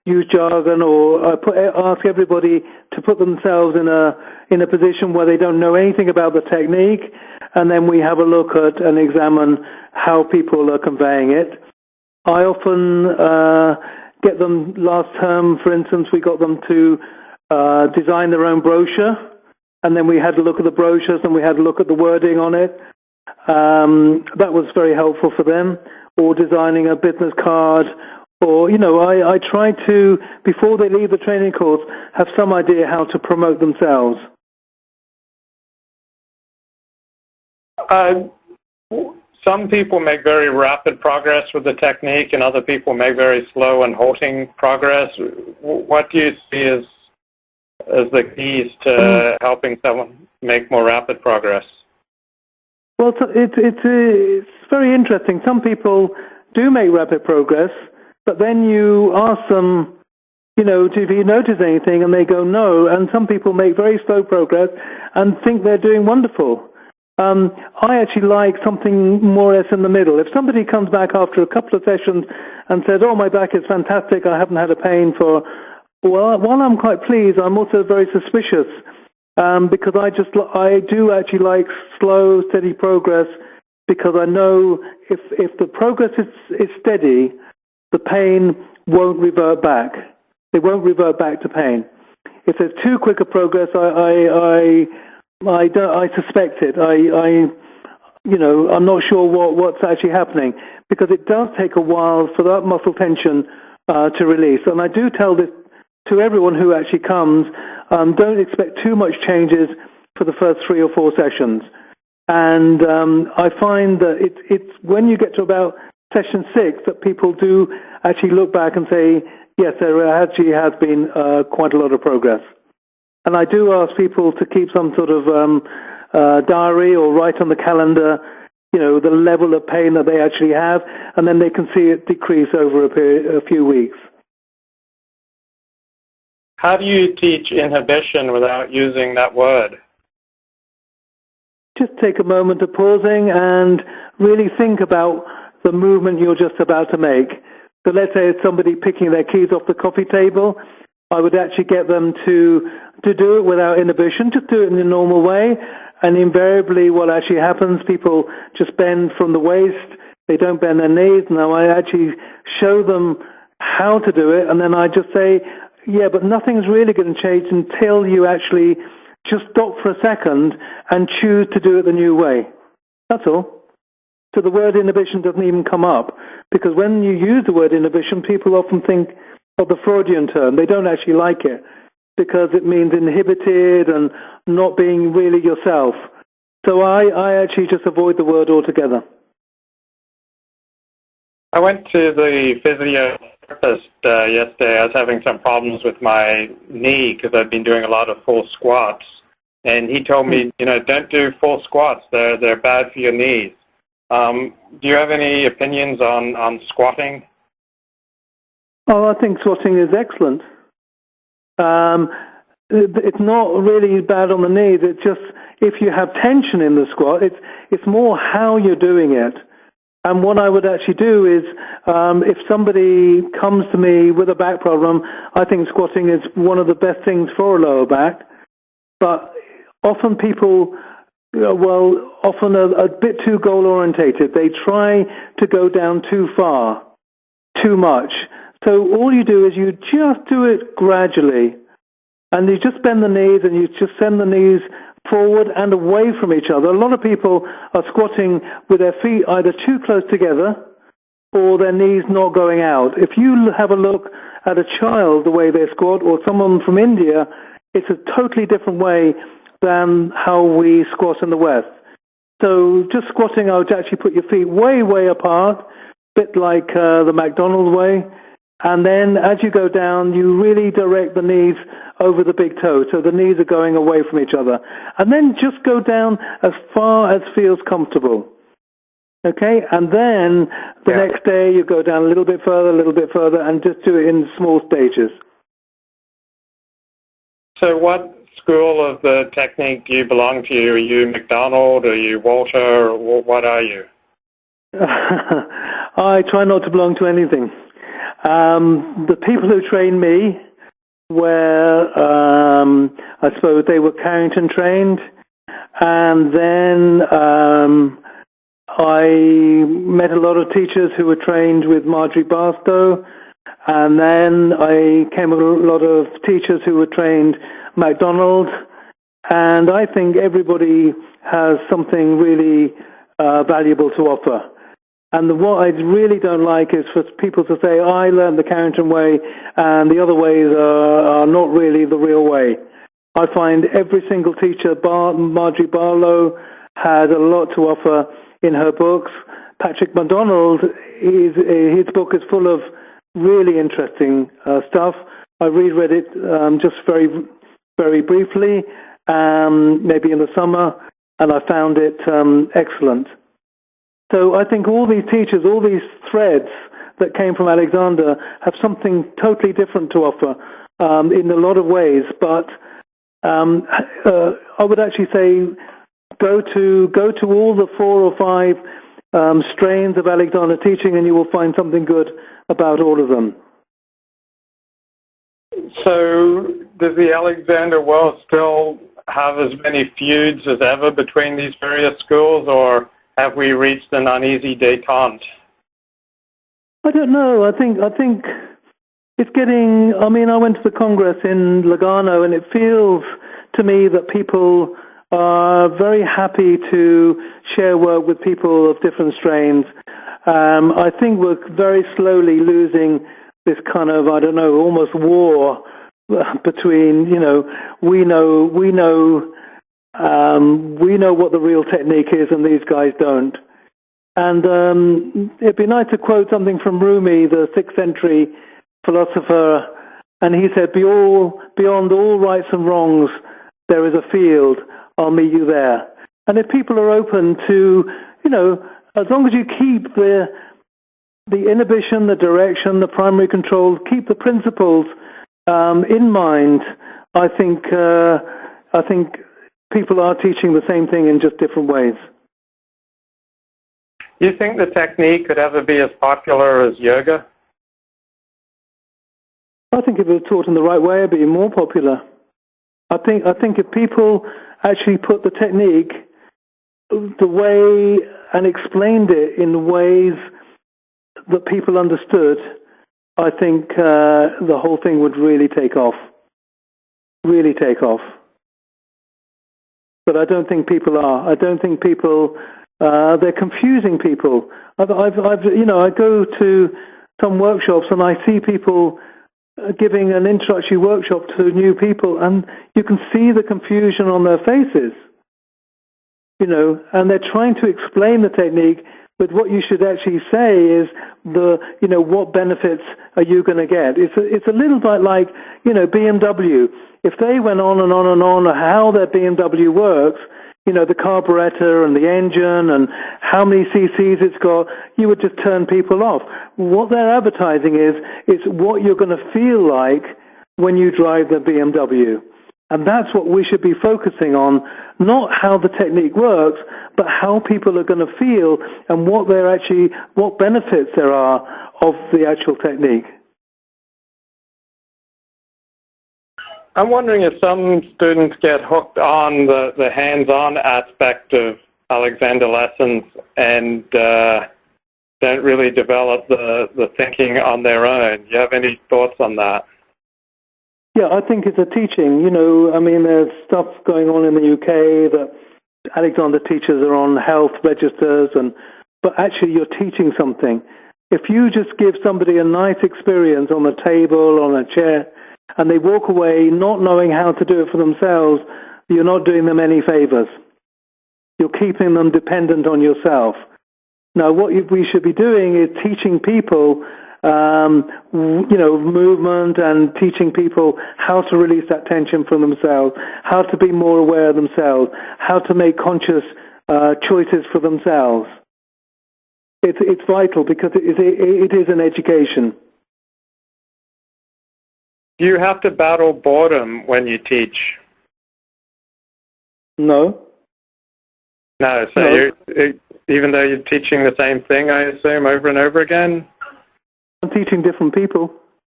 use jargon, or ask everybody to put themselves in a position where they don't know anything about the technique, and then we have a look at and examine how people are conveying it. I often get them, last term, for instance, we got them to design their own brochure, and then we had to look at the brochures and we had to look at the wording on it. That was very helpful for them. Or designing a business card, or, I try to, before they leave the training course, have some idea how to promote themselves. Some people make very rapid progress with the technique, and other people make very slow and halting progress. What do you see as the keys to helping someone make more rapid progress? Well, it's very interesting. Some people do make rapid progress, but then you ask them, do you notice anything? And they go, no. And some people make very slow progress and think they're doing wonderful. I actually like something more or less in the middle. If somebody comes back after a couple of sessions and says, oh, my back is fantastic, I haven't had a pain for, well, while I'm quite pleased, I'm also very suspicious. Because I do actually like slow, steady progress, because I know if the progress is steady, the pain won't revert back. It won't revert back to pain. If there's too quick a progress, I suspect it. I'm not sure what's actually happening, because it does take a while for that muscle tension to release. And I do tell this to everyone who actually comes. Don't expect too much changes for the first 3 or 4 sessions. And I find that it's when you get to about session 6 that people do actually look back and say, yes, there actually has been quite a lot of progress. And I do ask people to keep some sort of diary or write on the calendar, the level of pain that they actually have, and then they can see it decrease over a few weeks. How do you teach inhibition without using that word? Just take a moment of pausing and really think about the movement you're just about to make. So let's say it's somebody picking their keys off the coffee table. I would actually get them to do it without inhibition, just do it in the normal way. And invariably what actually happens, people just bend from the waist. They don't bend their knees. Now I actually show them how to do it, and then I just say, yeah, but nothing's really going to change until you actually just stop for a second and choose to do it the new way. That's all. So the word inhibition doesn't even come up, because when you use the word inhibition, people often think of the Freudian term. They don't actually like it because it means inhibited and not being really yourself. So I actually just avoid the word altogether. I went to the physiotherapist yesterday. I was having some problems with my knee because I've been doing a lot of full squats. And he told me, don't do full squats. They're bad for your knees. Do you have any opinions on squatting? Oh, I think squatting is excellent. It's not really bad on the knees. It's just if you have tension in the squat, it's more how you're doing it. And what I would actually do is, if somebody comes to me with a back problem, I think squatting is one of the best things for a lower back. But often people, often a bit too goal-orientated. They try to go down too far, too much. So all you do is you just do it gradually. And you just bend the knees and you just send the knees forward and away from each other. A lot of people are squatting with their feet either too close together or their knees not going out. If you have a look at a child, the way they squat, or someone from India, it's a totally different way than how we squat in the West. So just squatting, I would actually put your feet way, way apart, a bit like the McDonald's way. And then as you go down, you really direct the knees over the big toe, so the knees are going away from each other. And then just go down as far as feels comfortable. Okay? And then the next day you go down a little bit further, and just do it in small stages. So what school of the technique do you belong to? Are you McDonald? Are you Walter? Or what are you? I try not to belong to anything. The people who trained me were, I suppose they were Carrington trained, and then I met a lot of teachers who were trained with Marjorie Barstow, and then I came with a lot of teachers who were trained MacDonald, and I think everybody has something really valuable to offer. And what I really don't like is for people to say, I learned the Carrington way and the other ways are not really the real way. I find every single teacher, Marjorie Barlow, had a lot to offer in her books. Patrick MacDonald, his book is full of really interesting stuff. I reread it just very, very briefly, maybe in the summer, and I found it excellent. So I think all these teachers, all these threads that came from Alexander have something totally different to offer in a lot of ways. But I would actually say go to all the 4 or 5 strains of Alexander teaching, and you will find something good about all of them. So does the Alexander world still have as many feuds as ever between these various schools, or have we reached an uneasy détente? I don't know. I think it's getting. I mean, I went to the Congress in Lugano, and it feels to me that people are very happy to share work with people of different strains. I think we're very slowly losing this kind of, I don't know, almost war between, we know what the real technique is and these guys don't. And it'd be nice to quote something from Rumi, the 6th century philosopher, and he said, beyond all rights and wrongs, there is a field, I'll meet you there. And if people are open to, as long as you keep the inhibition, the direction, the primary control, keep the principles in mind, I think people are teaching the same thing in just different ways. Do you think the technique could ever be as popular as yoga? I think if it was taught in the right way, it'd be more popular. I think if people actually put the technique the way and explained it in ways that people understood, I think the whole thing would really take off. Really take off. But I don't think people are. I don't think people. They're confusing people. I go to some workshops and I see people giving an introductory workshop to new people, and you can see the confusion on their faces. And they're trying to explain the technique, but what you should actually say is what benefits are you going to get? It's a little bit like, BMW. If they went on and on and on how their BMW works, the carburetor and the engine and how many cc's it's got, you would just turn people off. What they're advertising is what you're going to feel like when you drive the BMW. And that's what we should be focusing on, not how the technique works, but how people are going to feel and what benefits there are of the actual technique. I'm wondering if some students get hooked on the hands-on aspect of Alexander lessons and don't really develop the thinking on their own. Do you have any thoughts on that? Yeah, I think it's a teaching. There's stuff going on in the UK that Alexander teachers are on health registers, but actually you're teaching something. If you just give somebody a nice experience on a table, on a chair, and they walk away not knowing how to do it for themselves, you're not doing them any favors. You're keeping them dependent on yourself. Now, what we should be doing is teaching people movement and teaching people how to release that tension from themselves, how to be more aware of themselves, how to make conscious choices for themselves. It's vital because it is an education. Do you have to battle boredom when you teach? No. No, so even though you're teaching the same thing, I assume, over and over again? I'm teaching different people.